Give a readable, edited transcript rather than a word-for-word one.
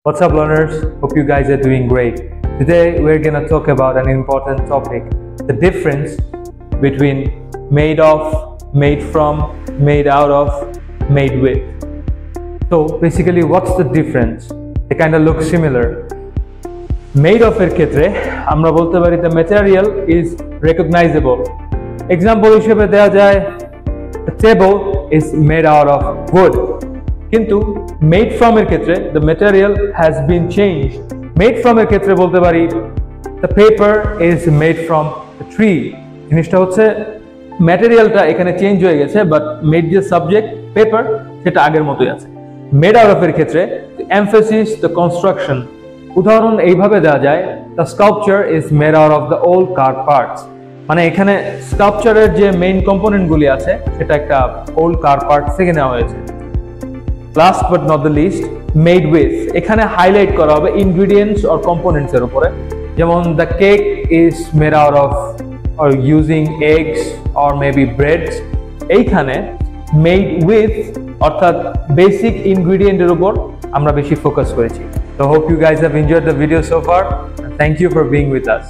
What's up, learners? Hope you guys are doing great. Today we're gonna talk about an important topic: the difference between made of, made from, made out of, made with. So basically, what's the difference? They kind of look similar. Made of এর ক্ষেত্রে আমরা বলতে পারি the material is recognizable. Example হিসেবে দেওয়া যায় the table is made out of wood. কিন্তু made from এর ক্ষেত্রে the material has been changed. Made from এর ক্ষেত্রে বলতে পারি the paper is made from a tree. জিনিসটা হচ্ছে ম্যাটেরিয়ালটা এখানে চেঞ্জ হয়ে গেছে, বাট মেড যে সাবজেক্ট পেপার সেটা আগের মতোই আছে। মেড আউট অফ এর ক্ষেত্রে এমফেসিস দ্য কনস্ট্রাকশন। উদাহরণ এইভাবে দেওয়া যায় the sculpture is made out of the old car parts. মানে এখানে স্কাল্পচারের যে মেইন কম্পোনেন্ট গুলি আছে সেটা একটা ওল্ড কার পার্ট থেকে নেওয়া হয়েছে। Last but not the least, made with. এখানে হাইলাইট করা হবে ইনগ্রিডিয়েন্টস অর কম্পোনেন্টস এর উপরে। যেমন the cake is made out of or using eggs or maybe breads. এইখানে made with অর্থাৎ বেসিক ইনগ্রিডিয়েন্টের উপর আমরা বেশি ফোকাস করেছি। So hope you guys have enjoyed the video so far. Thank you for being with us.